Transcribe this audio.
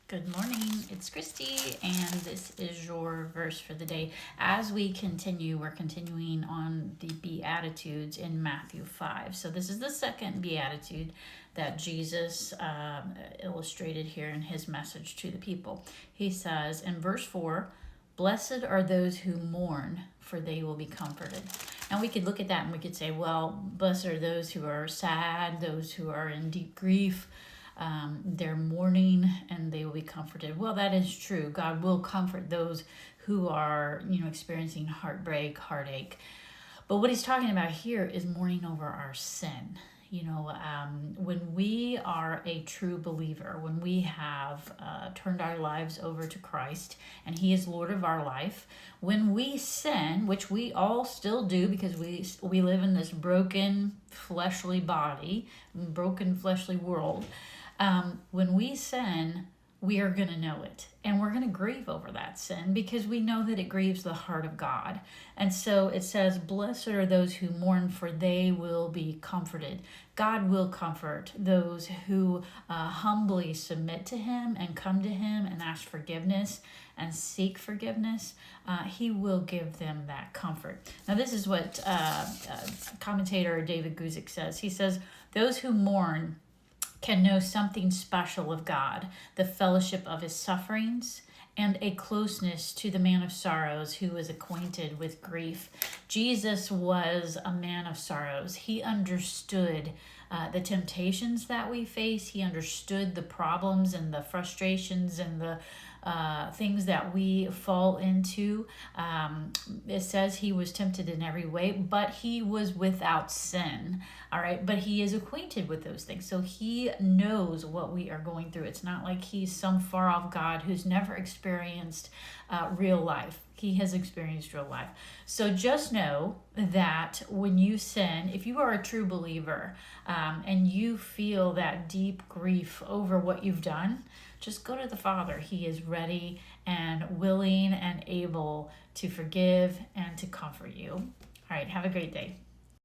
Good morning, it's Kristi, and this is your verse for the day. As we're continuing on the Beatitudes in Matthew 5. So this is the second Beatitude that Jesus illustrated here in his message to the people. He says in verse 4, "Blessed are those who mourn, for they will be comforted." Now we could look at that and we could say, well, blessed are those who are sad, those who are in deep grief. They're mourning and they will be comforted. Well, that is true. God will comfort those who are, experiencing heartbreak, heartache. But what he's talking about here is mourning over our sin. When we are a true believer, when we have turned our lives over to Christ and he is Lord of our life, when we sin, which we all still do because we live in this broken fleshly body, broken fleshly world, when we sin, we are going to know it and we're going to grieve over that sin because we know that it grieves the heart of God. And so it says, "Blessed are those who mourn, for they will be comforted." God will comfort those who humbly submit to him and come to him and ask forgiveness and seek forgiveness. He will give them that comfort. Now, this is what commentator David Guzik says. He says, "Those who mourn can know something special of God, the fellowship of his sufferings, and a closeness to the man of sorrows who is acquainted with grief." Jesus was a man of sorrows. He understood the temptations that we face. He understood the problems and the frustrations and the things that we fall into. It says he was tempted in every way, but he was without sin. All right, but he is acquainted with those things. So he knows what we are going through. It's not like he's some far off God who's never experienced real life. He has experienced real life. So just know that when you sin, if you are a true believer and you feel that deep grief over what you've done, just go to the Father. He is ready and willing and able to forgive and to comfort you. All right, have a great day.